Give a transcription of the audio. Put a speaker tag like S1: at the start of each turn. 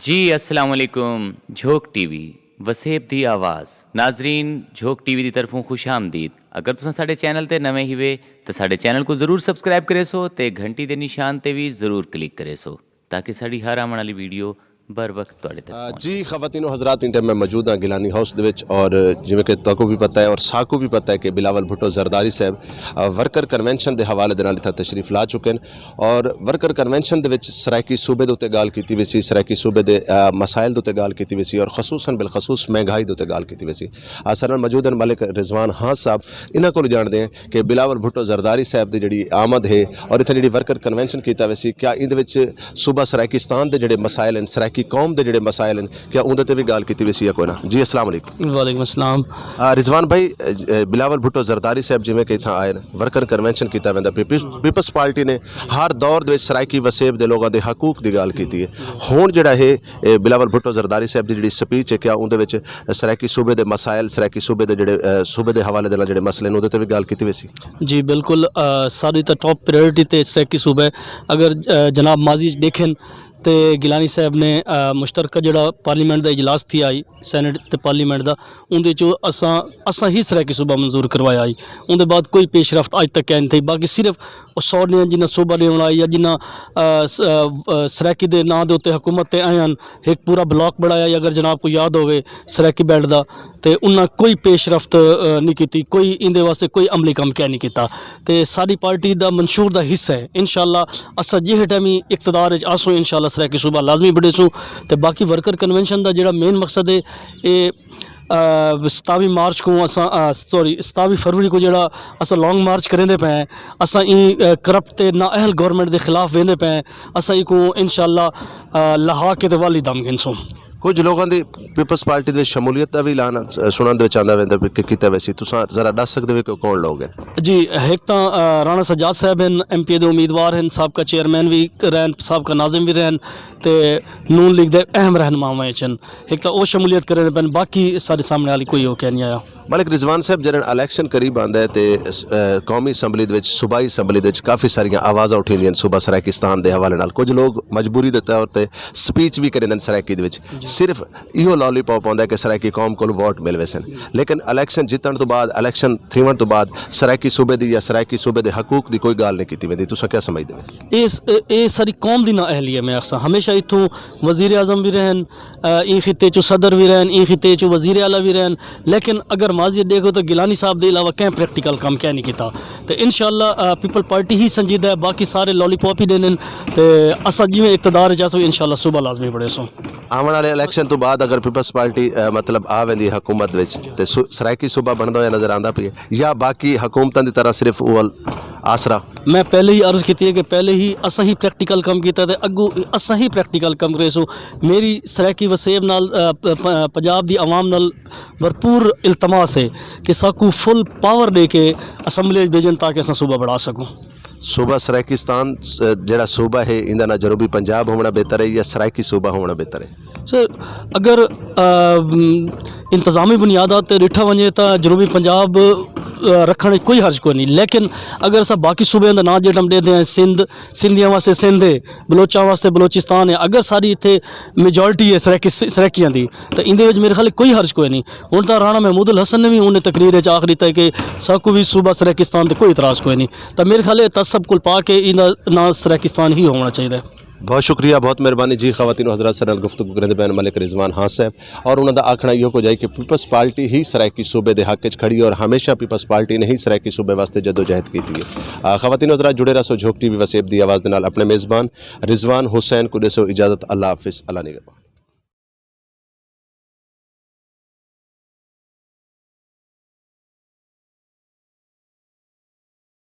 S1: جی السلام علیکم جھوک T V وسیب دی آواز ناظرین جھوک ٹی وی دی طرفوں خوش آمدید اگر تساں ساڈے چینل تے نویں ہی وے تے ساڈے چینل کو ضرور سبسکرائب کرے سو تے گھنٹی دے نشان تے بھی ضرور کلک کرے سو تاکہ ساڈی ہر آمن والی ویڈیو بر وقت تواڈے تک پہنچ
S2: جی خواتین و حضرات ان ٹائم میں موجود ہوں گیلانی ہاؤس دے وچ اور جویں کہ تاکو بھی پتہ ہے اور ساکو بھی پتہ ہے کہ بلاول بھٹو زرداری صاحب ورکر کنونشن دے حوالے دے نال اتھے تشریف لا چکے ہیں اور ورکر کنونشن دے وچ سرائکی صوبے دے اوتے گال کیتی وی سی سرائکی صوبے دے مسائل دے اوتے گال کیتی وی سی اور خصوصاً بالخصوص مہنگائی دے اوتے گال کیتی وی سی سر موجود ہیں ملک رضوان ہاں صاحب انہاں کول جاندے ہیں کہ بلاول بھٹو زرداری صاحب دی جڑی آمد ہے اور اتھے جڑی ورکر کنونشن کیتا وی سی کیا ان دے وچ صوبہ سرائکستان دے جڑے مسائل ہیں سرائکی قوم دے جڑے مسائل ہیں کیا اون تے بھی گال کیتی وی سی یا کوئی نہ جی السلام علیکم
S3: وعلیکم السلام
S2: رضوان بھائی بلاول بھٹو زرداری صاحب جویں کہ اتھاں آئے ورکر کنونشن کیتا ویندا پیپلز پارٹی نے ہر دور دے وچ سرائکی وسیب دے لوگاں دے حقوق دی گال کیتی ہے ہن جڑا ہے بلاول بھٹو زرداری صاحب دی جڑی سپیچ ہے کیا اون دے وچ سرائکی صوبے دے مسائل سرائکی صوبے دے جڑے صوبے دے حوالے دے نال جڑے مسئلے اون تے بھی گال کیتی وی سی
S3: جی بالکل ساری تا ٹاپ پرائرٹی تے سرائکی صوبہ اگر جناب ماضی دیکھیں تے گیلانی صاحب نے مشترکہ جڑا پارلیمنٹ دا اجلاس تھی آئی سینٹ تے پارلیمنٹ دا ان دے جو اساں ہی سرائکی صوبہ منظور کروایا آئی ان دے بعد کوئی پیش رفت اج تک نہیں تھی باقی صرف سو نے جنہ صوبہ لے آئی یا جنہ سرائکی دے نا دے اوتے حکومت تے آئیں ایک پورا بلاک بڑھایا اگر جناب کو یاد ہوئے سرائکی بیلٹ دا تے انہاں کوئی پیش رفت نہیں کیتی کوئی ان دے واسطے کوئی عملی کام کیا نہیں کیتا تے ساری پارٹی دا منشور دا حصہ ہے انشاءاللہ اساں جہے ٹائم اقتدار وچ آسو انشاءاللہ سرائکی صوبہ لازمی بڑھے سو تے باقی ورکر کنونشن دا جڑا مین مقصد ہے اے 27 مارچ کو اساں 27 فروری کو جڑا اساں لانگ مارچ کرندے پے ہیں اساں کرپٹ تے نااہل گورنمنٹ دے خلاف ویندے پے ہیں اساں کو انشاءاللہ لہا کے تے والی دم گنسوں
S2: کچھ لوگوں دی پیپلز پارٹی دے شمولیت دا بھی اعلان سنن دے چاہندا ویندا کہ کیتا ویسی تساں ذرا دس سکدے ہو کہ کون لوگ ہیں
S3: جی ایک تو رانا سجاد صاحب ہیں ایم پی دے امیدوار ہیں صاحب کا چیئرمین بھی رہن صاحب کا ناظم بھی رہن تے نون لیگ دے اہم رہنما چن ایک تو وہ شمولیت کرے پن باقی سارے سامنے والی کوئی ہو کے نہیں آیا
S2: ملک رضوان صاحب جڑا الیکشن قریب آندا ہے تے قومی اسمبلی دے وچ صوبائی اسمبلی دے وچ کافی ساریاں آوازاں اٹھیندیاں صوبہ سرائکستان دے حوالے نال کچھ لوگ مجبوری دے طور تے سپیچ بھی کریندے سرائکی دے وچ صرف ایہو لالی پاپ ہوندا ہے کہ سرائکی قوم کول ووٹ مل ویسن لیکن الیکشن جیتن تو بعد الیکشن تھیون تو بعد سرائکی صوبے دی یا سرائکی صوبے دے حقوق دی کوئی گال نہیں کیتی ویندی تساں کیا سمجھدے ہو
S3: اے ساری قوم دی نااہلی ہے میں اکثر ہمیشہ ایتھوں وزیر اعظم بھی رہن این خطے چو صدر بھی رہن این خطے چو وزیر اعلیٰ بھی رہن لیکن اگر ماضی دیکھو تو گیلانی صاحب دے علاوہ کہیں پریکٹیکل کام کیا نہیں کیتا تو انشاءاللہ پیپل پارٹی ہی سنجیدہ ہے باقی سارے لالی پاپ ہی دینن تو اسا جی میں اقتدار جاسو انشاءاللہ صوبہ لازمی بڑھے سو
S2: آمن والے الیکشن تو بعد اگر پیپلز پارٹی مطلب آ ویندی حکومت وچ تے سرائکی صوبہ بندا ہویا نظر آندا پئی یا باقی حکومتاں دی طرح صرف اول آسرا
S3: میں پہلے ہی عرض کیتی ہے کہ پہلے ہی اساں ہی پریکٹیکل کام کیتا تے اگو اساں ہی پریکٹیکل کام کرے سو میری سرائکی وسیب نال پنجاب دی عوام نال بھرپور التماس ہے کہ ساکو فل پاور دے کے اسمبلی بھیجن تاکہ اساں صوبہ بڑھا سکوں
S2: صوبہ سرائکستان جڑا صوبہ ہے اندہ نہ جنوبی پنجاب ہونا بہتر ہے یا سرائکی صوبہ ہونا بہتر ہے
S3: سر اگر انتظامی بنیادات تے ڈٹھا ونجے تا جنوبی پنجاب رکھنے کوئی حرج کوئی نہیں لیکن اگر سب باقی صوبے دا نام جڑا دے دیں سندھیاں واسطے سندھ ہے بلوچاں واسطے بلوچستان ہے اگر ساری اتنے میجورٹی ہے سرائکیاں دی تو اندے وچ میرے خیال کوئی حرج کوئی نہیں ہن تا رانا محمود الحسن نے بھی انہیں تقریر آخ دیتا ہے کہ ساکو بھی صوبہ سرائکستان تے کوئی اعتراض کوئی نہیں تو میرے خیال سب کل پا کے انہاں نا سرائکستان ہی ہونا چاہیے
S2: بہت شکریہ بہت مہربانی جی خواتین و حضرات سر گفتگو کرنے پہ ملک رضوان ہاں صاحب اور انہوں کا آکھنا یہ ہو جائے کہ پیپلز پارٹی ہی سرائکی صوبے دے حق کھڑی ہے اور ہمیشہ پیپلز پارٹی نے ہی سرائکی صوبے واسطے جدوجہد کی ہے خواتین و حضرات جڑے رہو جھوک ٹی وی وسیب دی آواز دے نال اپنے میزبان رضوان حسین کو دے سو اجازت اللہ حافظ اللہ نگہبان